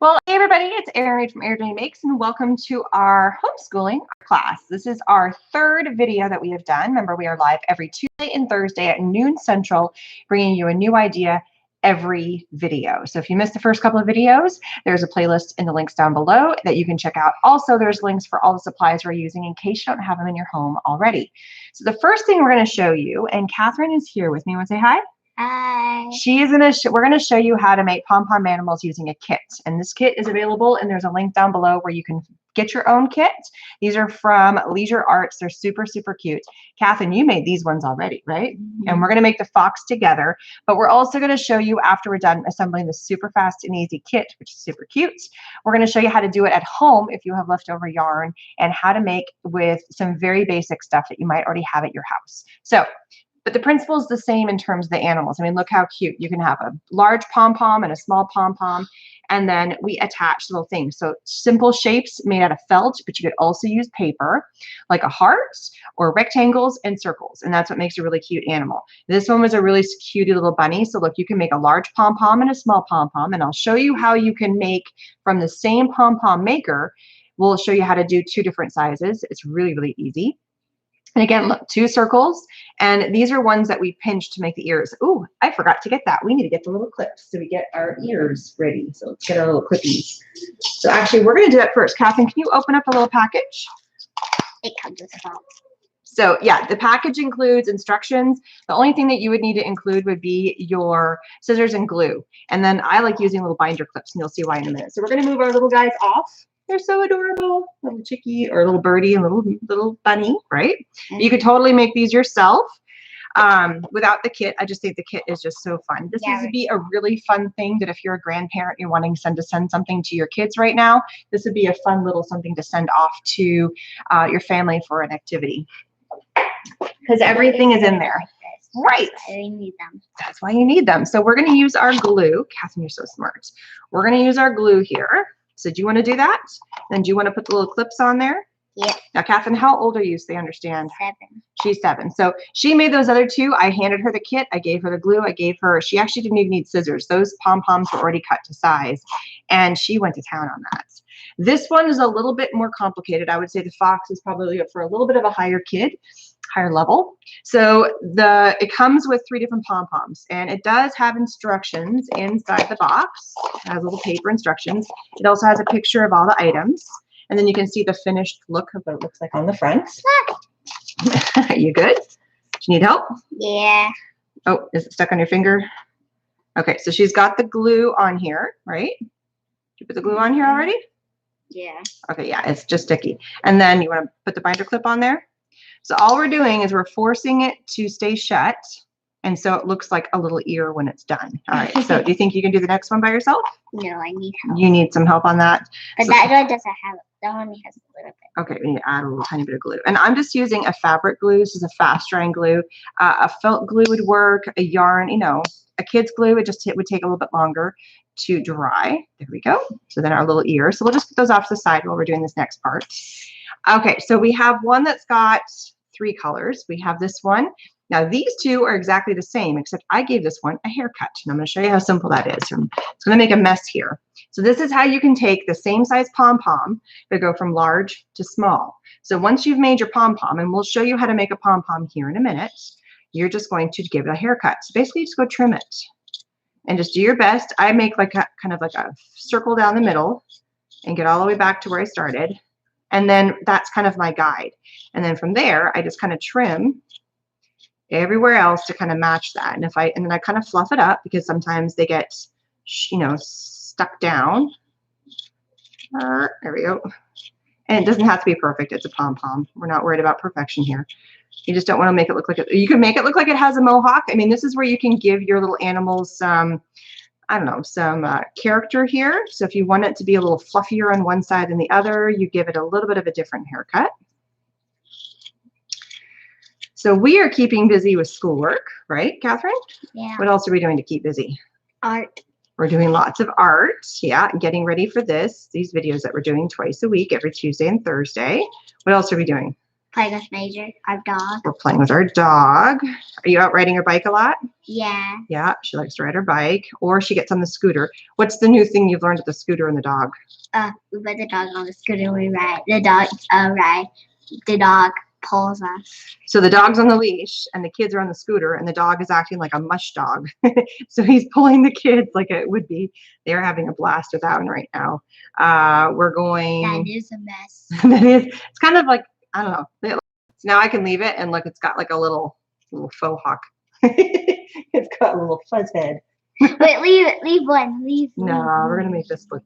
Well, hey everybody, it's Erin from Every Makes, and welcome to our homeschooling class. This is our third video that we have done. Remember, we are live every Tuesday and Thursday at noon Central, bringing you a new idea every video. So if you missed the first couple of videos, there's a playlist in the links down below that you can check out. Also, there's links for all the supplies we're using in case you don't have them in your home already. So the first thing we're going to show you, and Catherine is here with me. Want to say hi? Hi. We're going to show you how to make pom-pom animals using a kit. And this kit is available, and there's a link down below where you can get your own kit. These are from Leisure Arts. They're super, super cute. Catherine, you made these ones already, right? Mm-hmm. And we're going to make the fox together, but we're also going to show you after we're done assembling the super fast and easy kit, which is super cute. We're going to show you how to do it at home if you have leftover yarn, and how to make with some very basic stuff that you might already have at your house. But the principle is the same in terms of the animals. I mean, look how cute. You can have a large pom-pom and a small pom-pom, and then we attach little things. So simple shapes made out of felt, but you could also use paper, like a heart or rectangles and circles. And that's what makes a really cute animal. This one was a really cute little bunny. So look, you can make a large pom-pom and a small pom-pom, and I'll show you how you can make from the same Pom-Pom Maker. We'll show you how to do two different sizes. It's really, really easy. And again, look, two circles, and these are ones that we pinched to make the ears. Ooh, I forgot to get that. We need to get the little clips so we get our ears ready. So let's get our little clippies. So actually, we're going to do that first. Catherine, can you open up a little package? It comes with salt. So yeah, the package includes instructions. The only thing that you would need to include would be your scissors and glue. And then I like using little binder clips, and you'll see why in a minute. So we're going to move our little guys off. They're so adorable, little chickie or little birdie and little bunny, right? Mm-hmm. You could totally make these yourself without the kit. I just think the kit is just so fun. This would be a really fun thing that if you're a grandparent, you're wanting to send something to your kids right now, this would be a fun little something to send off to your family for an activity. Because everything is in there. Right. I need them. That's why you need them. So we're going to use our glue. Catherine, you're so smart. We're going to use our glue here. So do you want to do that? Then do you want to put the little clips on there? Yeah. Now, Catherine, how old are you so they understand? 7. She's 7. So she made those other two. I handed her the kit. I gave her the glue. She actually didn't even need scissors. Those pom-poms were already cut to size, and she went to town on that. This one is a little bit more complicated. I would say the fox is probably for a little bit of a higher level. So it comes with 3 different pom-poms, and it does have instructions inside the box. It has little paper instructions. It also has a picture of all the items, and then you can see the finished look of what it looks like on the front. Are you good? Do you need help? Yeah. Oh, is it stuck on your finger? Okay, so she's got the glue on here, right? Did you put the glue on here already? Yeah. Okay, yeah, it's just sticky. And then you want to put the binder clip on there. So all we're doing is we're forcing it to stay shut, and so it looks like a little ear when it's done. All right, so do you think you can do the next one by yourself? No, I need help. You need some help on that? But that one doesn't have it. That one has a little bit. Okay, we need to add a little tiny bit of glue. And I'm just using a fabric glue. This is a fast drying glue. A felt glue would work, a yarn, a kid's glue, it would take a little bit longer to dry. There we go. So then our little ear. So we'll just put those off to the side while we're doing this next part. Okay, so we have one that's got 3 colors. We have this one. Now these two are exactly the same, except I gave this one a haircut. And I'm going to show you how simple that is. It's going to make a mess here. So this is how you can take the same size pom-pom, but go from large to small. So once you've made your pom-pom, and we'll show you how to make a pom-pom here in a minute, you're just going to give it a haircut. So basically just go trim it and just do your best. I make kind of like a circle down the middle and get all the way back to where I started. And then that's kind of my guide. And then from there, I just kind of trim everywhere else to kind of match that. And then I kind of fluff it up because sometimes they get, stuck down. There we go. And it doesn't have to be perfect. It's a pom-pom. We're not worried about perfection here. You just don't want to make it look like it. You can make it look like it has a mohawk. I mean, this is where you can give your little animals some, some character here. So if you want it to be a little fluffier on one side than the other, you give it a little bit of a different haircut. So we are keeping busy with schoolwork, right, Catherine? Yeah. What else are we doing to keep busy? Art. We're doing lots of art, yeah, getting ready for these videos that we're doing twice a week, every Tuesday and Thursday. What else are we doing? Playing with Major, our dog. We're playing with our dog. Are you out riding your bike a lot? Yeah. Yeah, she likes to ride her bike, or she gets on the scooter. What's the new thing you've learned with the scooter and the dog? We put the dog on the scooter. We ride. The dog ride. The dog pulls us. So the dog's on the leash and the kids are on the scooter, and the dog is acting like a mush dog. So he's pulling the kids like it would be. They're having a blast with that one right now. We're going. That is a mess. That is. It's kind of like, I don't know. So now I can leave it, and look, it's got like a little faux hawk. It's got a little fuzz head. Wait, leave one. No, we're gonna make this look.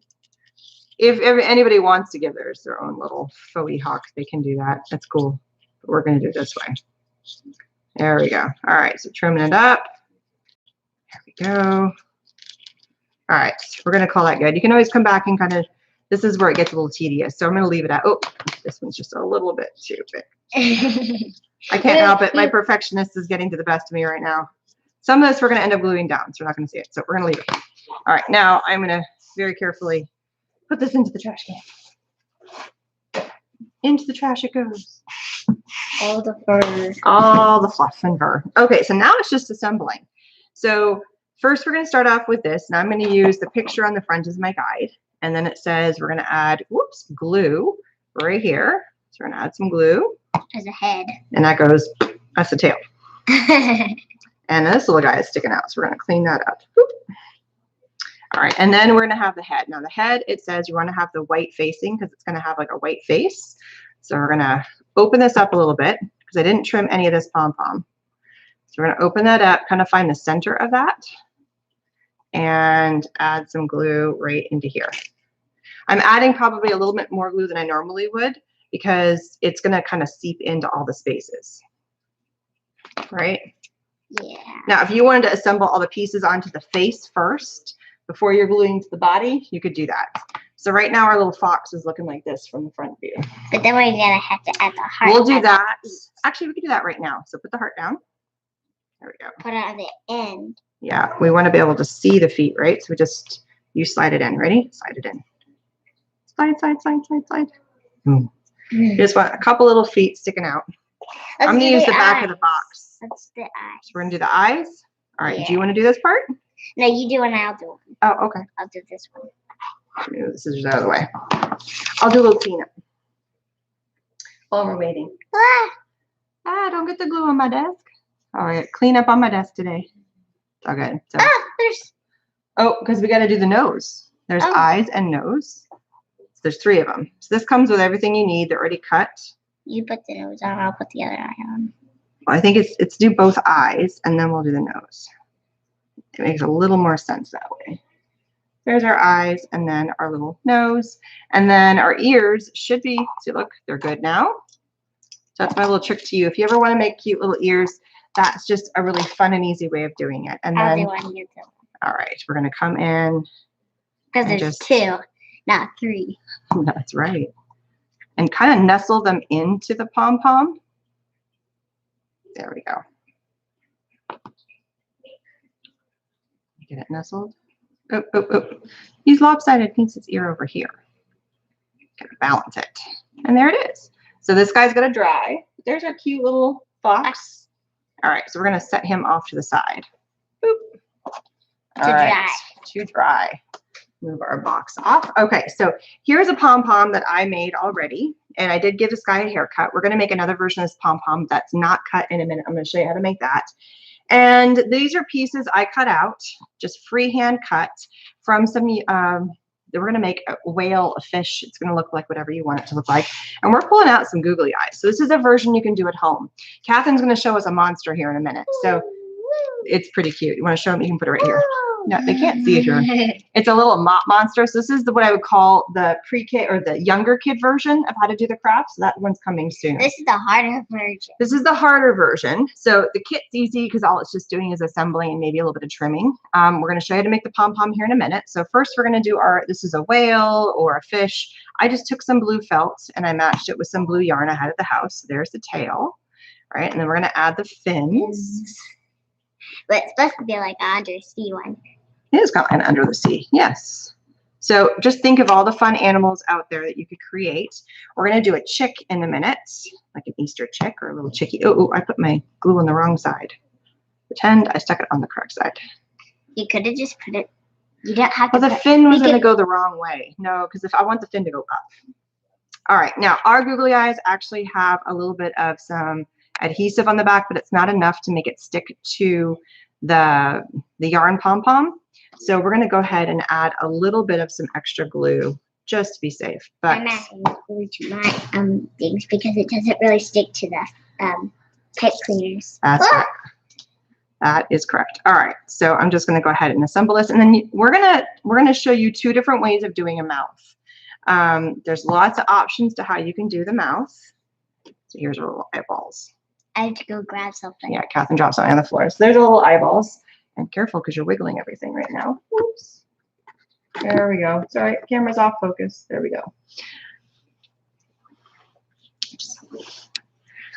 If anybody wants to give theirs their own little faux hawk, they can do that. That's cool. But we're gonna do it this way. There we go. All right, so trimming it up. There we go. All right, we're gonna call that good. You can always come back and kind of. This is where it gets a little tedious, so I'm gonna leave it at. Oh, this one's just a little bit too big. I can't help it. My perfectionist is getting to the best of me right now. Some of this we're going to end up gluing down, so we're not going to see it. So we're going to leave it. All right, now I'm going to very carefully put this into the trash can. Into the trash it goes. All the fur. All the fluff and fur. Okay, so now it's just assembling. So first we're going to start off with this, and I'm going to use the picture on the front as my guide. And then it says we're going to add, glue right here. So we're going to add some glue. As a head. And that goes, that's the tail. And this little guy is sticking out. So we're going to clean that up. Boop. All right. And then we're going to have the head. Now the head, it says you want to have the white facing because it's going to have like a white face. So we're going to open this up a little bit because I didn't trim any of this pom-pom. So we're going to open that up, kind of find the center of that and add some glue right into here. I'm adding probably a little bit more glue than I normally would, because it's going to kind of seep into all the spaces, right? Yeah. Now, if you wanted to assemble all the pieces onto the face first, before you're gluing to the body, you could do that. So right now our little fox is looking like this from the front view. But then we're going to have to add the heart. We'll do that. Actually, we can do that right now. So put the heart down. There we go. Put it on the end. Yeah, we want to be able to see the feet, right? So you slide it in. Ready? Slide it in. Slide, slide, slide, slide, slide. You just want a couple little feet sticking out. I'm going to use the back of the box. Let's do the eyes. So we're going to do the eyes. All right. Yeah. Do you want to do this part? No, you do one, I'll do one. Oh, okay. I'll do this one. Move the scissors out of the way. I'll do a little cleanup while we're waiting. Don't get the glue on my desk. All right. Clean up on my desk today. It's all good. So, because we got to do the nose. There's eyes and nose. So there's 3 of them. So this comes with everything you need. They're already cut. You put the nose on, I'll put the other eye on. Well, I think it's do both eyes, and then we'll do the nose. It makes a little more sense that way. There's our eyes, and then our little nose. And then our ears should be, see, look, they're good now. So that's my little trick to you. If you ever want to make cute little ears, that's just a really fun and easy way of doing it. And I'll then, do one, you do one. all right, we're going to come in. Because there's 2, not 3. That's right. And kind of nestle them into the pom-pom. There we go. Get it nestled. Oh. He's lopsided. He needs his ear over here. Gotta balance it. And there it is. So this guy's gonna dry. There's our cute little fox. All right, so we're gonna set him off to the side. Boop. All right. To dry. Move our box off. Okay, so here's a pom-pom that I made already, and I did give this guy a haircut. We're going to make another version of this pom-pom that's not cut in a minute. I'm going to show you how to make that. And these are pieces I cut out, just freehand cut from some, we're going to make a whale, a fish. It's going to look like whatever you want it to look like. And we're pulling out some googly eyes. So this is a version you can do at home. Catherine's going to show us a monster here in a minute. So it's pretty cute. You want to show them? You can put it right here. No, they can't see it here. It's a little mop monster. So this is what I would call the pre-K or the younger kid version of how to do the craft. So that one's coming soon. This is the harder version. This is the harder version. So the kit's easy because all it's just doing is assembling and maybe a little bit of trimming. We're going to show you how to make the pom-pom here in a minute. So first we're going to do this is a whale or a fish. I just took some blue felt and I matched it with some blue yarn I had at the house. So there's the tail, right? And then we're going to add the fins. But it's supposed to be like an undersea one. It is kind of under the sea, yes. So just think of all the fun animals out there that you could create. We're going to do a chick in a minute, like an Easter chick or a little chickie. Oh, I put my glue on the wrong side. Pretend I stuck it on the correct side. You could have just put it. You don't have to. Well, the fin was going to go the wrong way. No, because if I want the fin to go up. All right, now our googly eyes actually have a little bit of some adhesive on the back, but it's not enough to make it stick to the yarn pom-pom. So we're going to go ahead and add a little bit of some extra glue just to be safe. But I'm adding glue to my things because it doesn't really stick to the pipe cleaners. That's right. That is correct. All right, so I'm just going to go ahead and assemble this, and then we're gonna show you two different ways of doing a mouth. There's lots of options to how you can do the mouth. So here's our little eyeballs. I have to go grab something. Yeah, Catherine dropped something on the floor. So there's our little eyeballs. And careful because you're wiggling everything right now. Oops. There we go. Sorry, camera's off focus. There we go.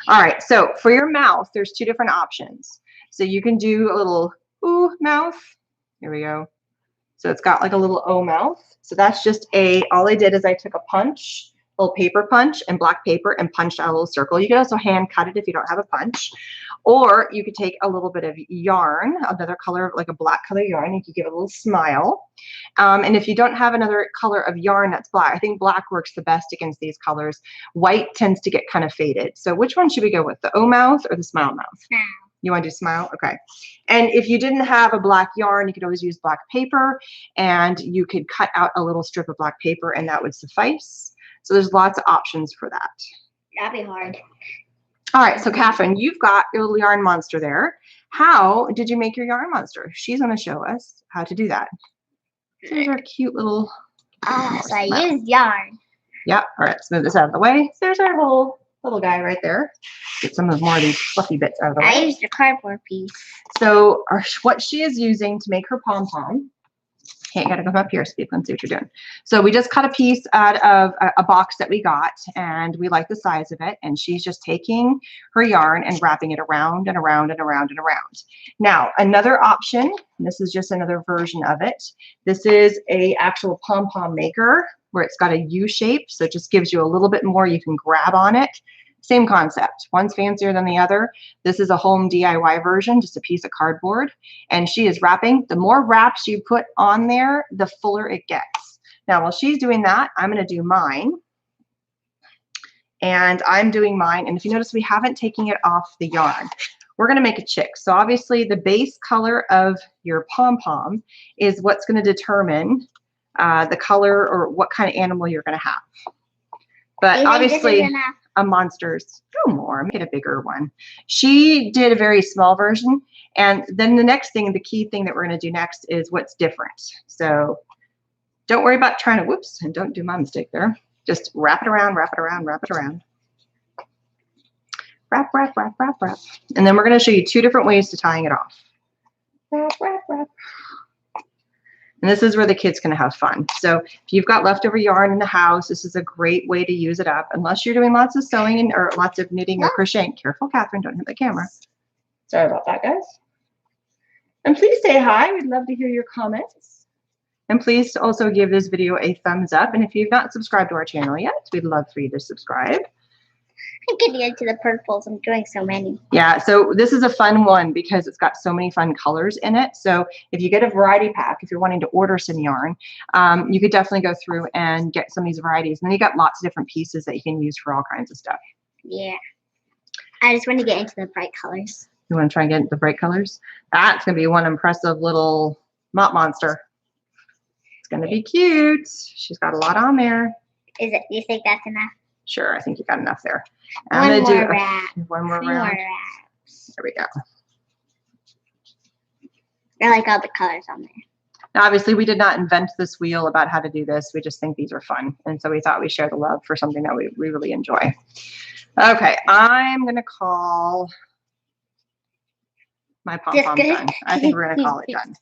All right, so for your mouth, there's two different options. So you can do a little ooh mouth. Here we go. So it's got like a little O mouth. So that's just all I did is I took a punch, a little paper punch and black paper and punched out a little circle. You could also hand cut it if you don't have a punch. Or you could take a little bit of yarn, another color, like a black color yarn. You could give it a little smile. And if you don't have another color of yarn that's black, I think black works the best against these colors. White tends to get kind of faded. So which one should we go with, the O mouth or the smile mouth? Smile. You want to do smile? Okay. And if you didn't have a black yarn, you could always use black paper, and you could cut out a little strip of black paper and that would suffice. So there's lots of options for that. That'd be hard. All right, so Catherine, you've got your little yarn monster there. How did you make your yarn monster? She's going to show us how to do that. These are cute little. So I used yarn. Yep. All right, let's move this out of the way. So there's our little guy right there. Get some of more of these fluffy bits out of the way. I used a cardboard piece. So what she is using to make her pom-pom. Okay, you gotta come up here so people can see what you're doing. So we just cut a piece out of a box that we got, and we like the size of it. And she's just taking her yarn and wrapping it around and around and around and around. Now, another option, this is just another version of it. This is a actual Pom-Pom Maker where it's got a U shape. So it just gives you a little bit more you can grab on it. Same concept. One's fancier than the other. This is a home DIY version, just a piece of cardboard. And she is wrapping. The more wraps you put on there, the fuller it gets. Now, while she's doing that, I'm going to do mine. And I'm doing mine. And if you notice, we haven't taken it off the yarn. We're going to make a chick. So obviously, the base color of your pom-pom is what's going to determine the color or what kind of animal you're going to have. But obviously, a monster's, go more, make it a bigger one. She did a very small version. And then the next thing, the key thing that we're going to do next is what's different. So don't worry about trying to, whoops, and don't do my mistake there. Just wrap it around, wrap it around, wrap it around. Wrap, wrap, wrap, wrap, wrap. And then we're going to show you two different ways to tying it off. Wrap, wrap, wrap. And this is where the kids can have fun. So if you've got leftover yarn in the house, this is a great way to use it up. Unless you're doing lots of sewing or lots of knitting or crocheting. Careful, Catherine, don't hit the camera. Sorry about that, guys. And please say hi. We'd love to hear your comments. And please also give this video a thumbs up. And if you've not subscribed to our channel yet, we'd love for you to subscribe. I'm getting into the purples. I'm doing so many. Yeah, so this is a fun one because it's got so many fun colors in it. So if you get a variety pack, if you're wanting to order some yarn, you could definitely go through and get some of these varieties. And then you got lots of different pieces that you can use for all kinds of stuff. Yeah. I just want to get into the bright colors. You want to try and get into the bright colors? That's going to be one impressive little mop monster. It's going to be cute. She's got a lot on there. Is it? You think that's enough? Sure, I think you got enough there. One more wrap. One more round. There we go. I like all the colors on there. Now, obviously, we did not invent this wheel about how to do this. We just think these are fun. And so we thought we'd share the love for something that we really enjoy. Okay, I'm going to call my pom-pom done. I think we're going to call it done.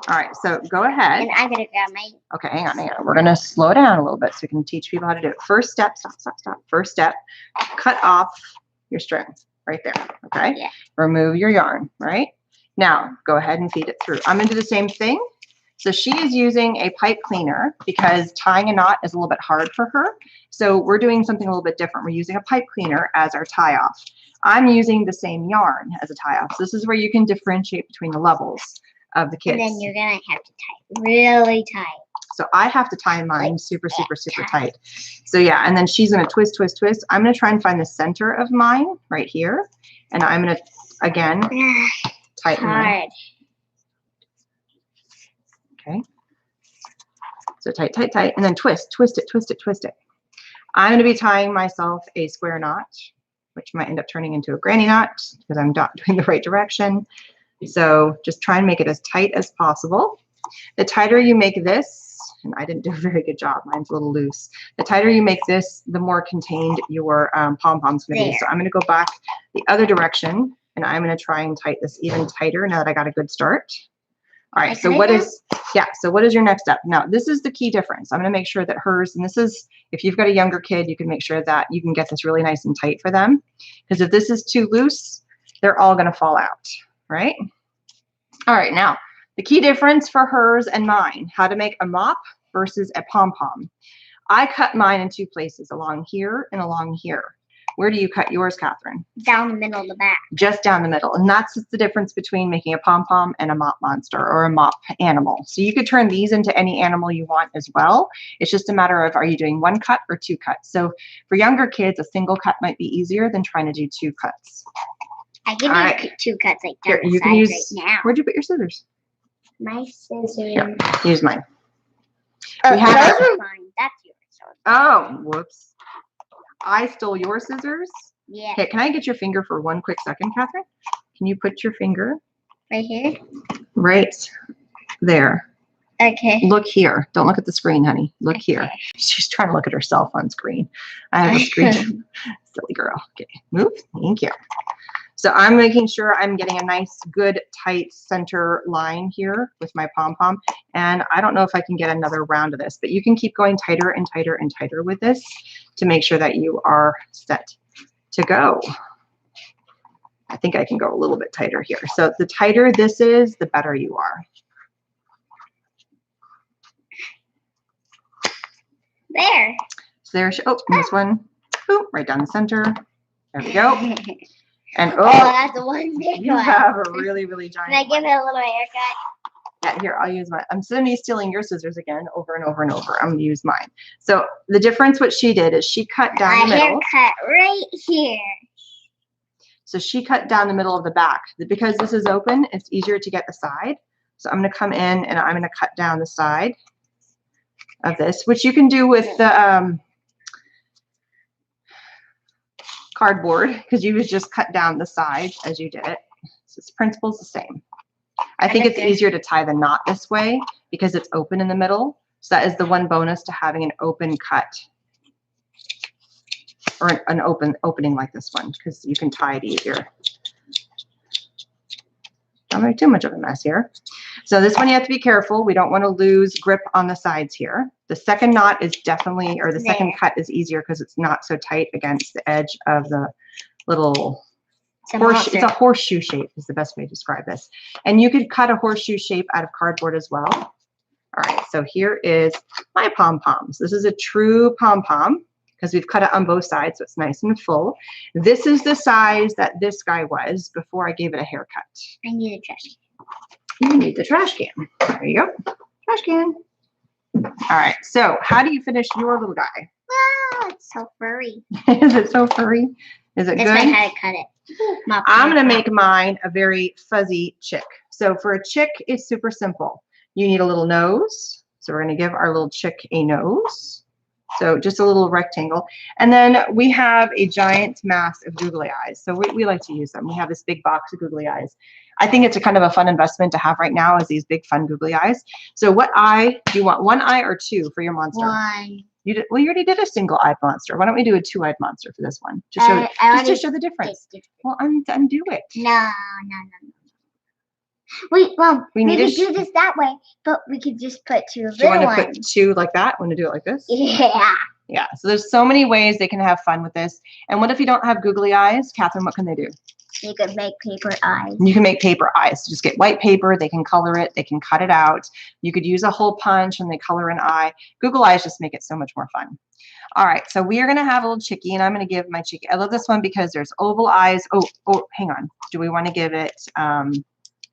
All right, so go ahead. And I'm going to grab my... Okay, hang on. We're going to slow down a little bit so we can teach people how to do it. First step, stop, stop, stop. First step, cut off your string right there, okay? Yeah. Remove your yarn, right? Now, go ahead and feed it through. I'm going to do the same thing. So she is using a pipe cleaner because tying a knot is a little bit hard for her. So we're doing something a little bit different. We're using a pipe cleaner as our tie off. I'm using the same yarn as a tie off. So this is where you can differentiate between the levels of the kids. And then you're gonna have to tie really tight. So I have to tie mine super tight. So yeah, and then she's gonna twist, twist, twist. I'm gonna try and find the center of mine right here. And I'm gonna, again, tighten mine. Okay. So tight, tight, tight, and then twist, twist it, twist it, twist it. I'm gonna be tying myself a square knot, which might end up turning into a granny knot because I'm not doing the right direction. So just try and make it as tight as possible. The tighter you make this, and I didn't do a very good job, mine's a little loose. The tighter you make this, the more contained your pom-pom's gonna be. So I'm gonna go back the other direction and I'm gonna try and tighten this even tighter now that I got a good start. All right, so what is your next step? Now, this is the key difference. I'm gonna make sure that hers, and this is, if you've got a younger kid, you can make sure that you can get this really nice and tight for them. Because if this is too loose, they're all gonna fall out, right? All right, now, the key difference for hers and mine, how to make a mop versus a pom-pom. I cut mine in two places, along here and along here. Where do you cut yours, Catherine? Down the middle of the back. Just down the middle. And that's the difference between making a pom-pom and a mop monster or a mop animal. So you could turn these into any animal you want as well. It's just a matter of, are you doing one cut or two cuts? So for younger kids, a single cut might be easier than trying to do two cuts. I can do two cuts like down Here, the side right now. Where'd you put your scissors? My scissors. Here, use mine. Oh, those are mine. That's yours. Oh, whoops. I stole your scissors. Yeah. Okay, can I get your finger for one quick second, Catherine? Can you put your finger right here? Right there. Okay. Look here. Don't look at the screen, honey. Look here. She's trying to look at herself on screen. I have a screen. Silly girl. Okay, move. Thank you. So I'm making sure I'm getting a nice, good, tight center line here with my pom-pom. And I don't know if I can get another round of this, but you can keep going tighter and tighter and tighter with this to make sure that you are set to go. I think I can go a little bit tighter here. So the tighter this is, the better you are. There. So there's, oh, this one, boom, right down the center. There we go. And oh, that's the one big you one. have a really, really giant Can I give it a little haircut? Yeah, here, I'll use mine. I'm suddenly stealing your scissors again over and over and over. I'm going to use mine. So the difference, what she did is she cut down the middle. Haircut right here. So she cut down the middle of the back. Because this is open, it's easier to get the side. So I'm going to come in and I'm going to cut down the side of this, which you can do with the cardboard, because you would just cut down the sides as you did it. So the principle's the same. I think it's easier to tie the knot this way because it's open in the middle. So that is the one bonus to having an open cut or an opening like this one, because you can tie it easier. Don't make too much of a mess here. So this one you have to be careful. We don't want to lose grip on the sides here. The second knot is definitely, or the second cut is easier because it's not so tight against the edge of the little horseshoe. It's a horseshoe shape is the best way to describe this. And you could cut a horseshoe shape out of cardboard as well. All right, so here is my pom-poms. This is a true pom-pom because we've cut it on both sides, so it's nice and full. This is the size that this guy was before I gave it a haircut. I need a trash can. You need the trash can. There you go. Trash can. All right, so how do you finish your little guy? Wow, it's so furry. Is it so furry? Is it good? That's how to cut it. I'm going to make mine a very fuzzy chick. So for a chick, it's super simple. You need a little nose. So we're going to give our little chick a nose. So just a little rectangle. And then we have a giant mass of googly eyes. So we like to use them. We have this big box of googly eyes. I think it's a kind of a fun investment to have right now is these big fun googly eyes. So what eye do you want? One eye or two for your monster? One. Well, you already did a single-eyed monster. Why don't we do a two-eyed monster for this one? Just to show the difference. Well, undo it. No. Wait, well, we could do this that way, but we could just put two little ones. Do you want to put two like that? Want to do it like this? Yeah. Yeah, so there's so many ways they can have fun with this. And what if you don't have googly eyes? Catherine, what can they do? You could make paper eyes. You can make paper eyes. So just get white paper. They can color it. They can cut it out. You could use a hole punch and they color an eye. Google eyes just make it so much more fun. All right, so we are going to have a little chickie, and I'm going to give my chickie. I love this one because there's oval eyes. Oh, hang on. Do we want to give it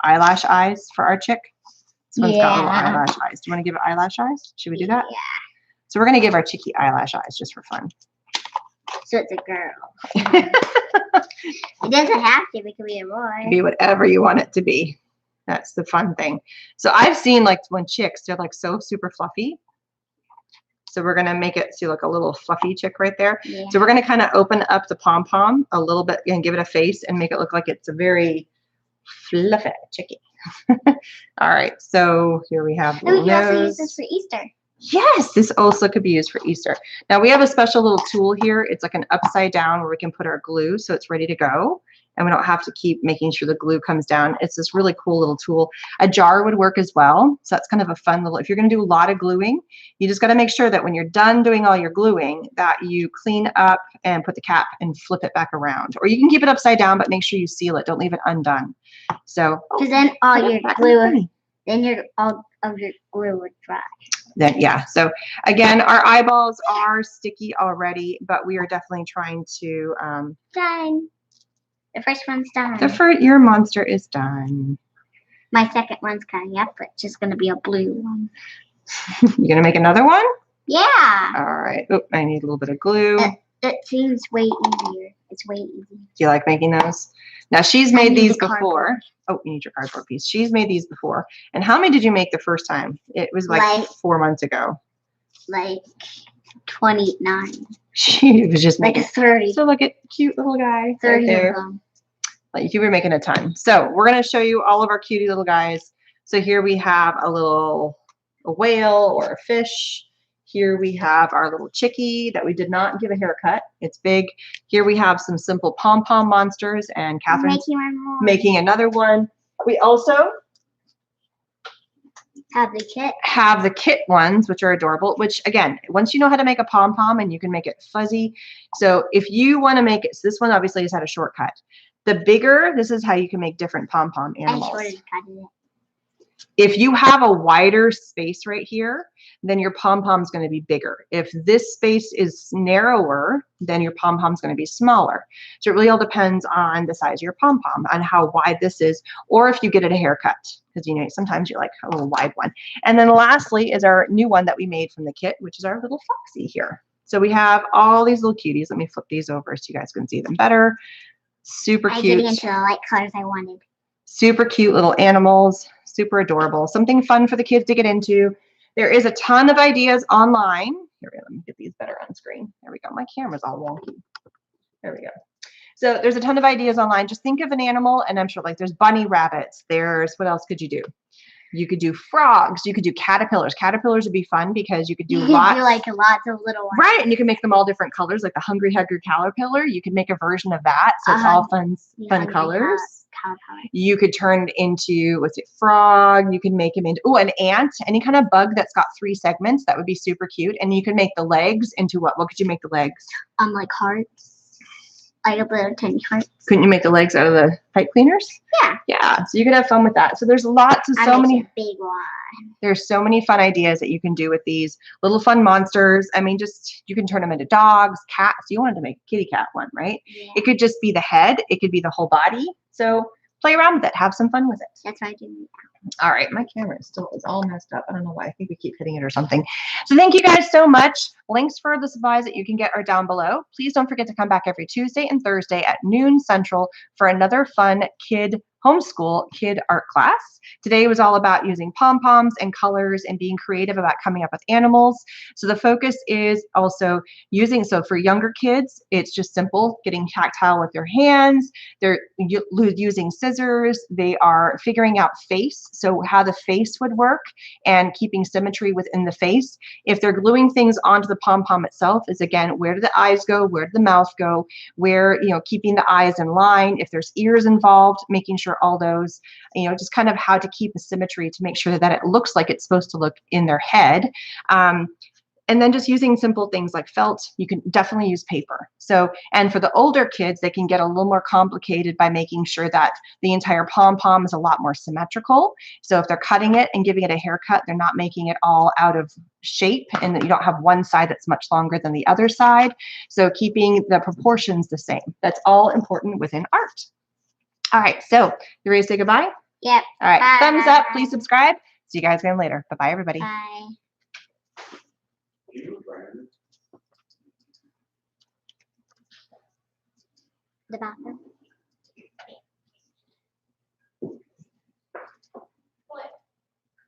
eyelash eyes for our chick? This one's got little eyelash eyes. Do you want to give it eyelash eyes? Should we do that? Yeah. So we're going to give our chickie eyelash eyes just for fun. So it's a girl. It doesn't have to. It could be a boy. Be whatever you want it to be. That's the fun thing. So I've seen like when chicks, they're like so super fluffy. So we're going to make it see like a little fluffy chick right there. Yeah. So we're going to kind of open up the pom-pom a little bit and give it a face and make it look like it's a very fluffy chickie. All right. So here we have And we can also nose. use this for Easter. Yes, this also could be used for Easter. Now we have a special little tool here. It's like an upside down where we can put our glue so it's ready to go. And we don't have to keep making sure the glue comes down. It's this really cool little tool. A jar would work as well. So that's kind of a fun little, if you're going to do a lot of gluing, you just got to make sure that when you're done doing all your gluing that you clean up and put the cap and flip it back around. Or you can keep it upside down, but make sure you seal it. Don't leave it undone. So, Because then all your glue, all of your glue would dry. Then yeah, so again, our eyeballs are sticky already, but we are definitely trying to Done. The first one's done. your monster is done. My second one's coming up, but it's just gonna be a blue one. You gonna make another one? Yeah. All right. Oh, I need a little bit of glue. It seems way easier. It's way easier. Do you like making those? Now she's made need these the before. cardboard. Oh, you need your cardboard piece. She's made these before. And how many did you make the first time? It was like 4 months ago. Like 29. She was just Like making. 30. So look at cute little guy 30 right there. of them. Like you were making a ton. So we're going to show you all of our cutie little guys. So here we have a whale or a fish. Here we have our little chickie that we did not give a haircut. It's big. Here we have some simple pom-pom monsters, and I'm Catherine's making one more. making another one. We also Have the kit. have the kit ones, which are adorable, which again, once you know how to make a pom-pom and you can make it fuzzy. So if you want to make it, so this one obviously has had a shortcut. The bigger, this is how you can make different pom-pom animals. I shortcutted it. If you have a wider space right here, then your pom-pom is going to be bigger. If this space is narrower, then your pom-pom is going to be smaller. So it really all depends on the size of your pom-pom, on how wide this is, or if you get it a haircut, because you know sometimes you like a little wide one. And then lastly is our new one that we made from the kit, which is our little foxy here. So we have all these little cuties. Let me flip these over so you guys can see them better. Super I cute. did it into the light colors I wanted. Super cute little animals, super adorable. Something fun for the kids to get into. There is a ton of ideas online. Here, let me get these better on screen. There we go. My camera's all wonky. There we go. So there's a ton of ideas online. Just think of an animal, and I'm sure like there's bunny rabbits. There's, what else could you do? You could do frogs. You could do caterpillars. Caterpillars would be fun because you could do You could lots. do like lots of little ones. Right, and you can make them all different colors, like the Hungry Hugger caterpillar. You could make a version of that, so it's all fun Hungry colors. Caterpillar. You could turn it into, what's it, frog. You can make him into, an ant. Any kind of bug that's got 3 segments. That would be super cute. And you can make the legs into what? What could you make the legs? Like hearts. Like a little tiny hearts. Couldn't you make the legs out of the pipe cleaners? Yeah. Yeah. So you could have fun with that. So there's lots of so many. Big one. There's so many fun ideas that you can do with these little fun monsters. I mean, just you can turn them into dogs, cats. You wanted to make a kitty cat one, right? Yeah. It could just be the head. It could be the whole body. So play around with it. Have some fun with it. That's what I do. All right, my camera is all messed up. I don't know why. I think we keep hitting it or something. So thank you guys so much. Links for the supplies that you can get are down below. Please don't forget to come back every Tuesday and Thursday at noon Central for another fun homeschool kid art class. Today was all about using pom-poms and colors and being creative about coming up with animals. So the focus is also using, so for younger kids, it's just simple, getting tactile with their hands. They're using scissors. They are figuring out face, so how the face would work and keeping symmetry within the face. If they're gluing things onto the pom-pom itself, is again, where do the eyes go? Where do the mouth go? Where, keeping the eyes in line. If there's ears involved, making sure all those, just kind of how to keep the symmetry to make sure that it looks like it's supposed to look in their head. And then just using simple things like felt. You can definitely use paper. So, and for the older kids, they can get a little more complicated by making sure that the entire pom-pom is a lot more symmetrical. So if they're cutting it and giving it a haircut, they're not making it all out of shape, and that you don't have one side that's much longer than the other side. So keeping the proportions the same. That's all important within art. All right, so you ready to say goodbye? Yep. All right, Bye. thumbs up, please subscribe. See you guys again later. Bye-bye, everybody. Bye. The bathroom.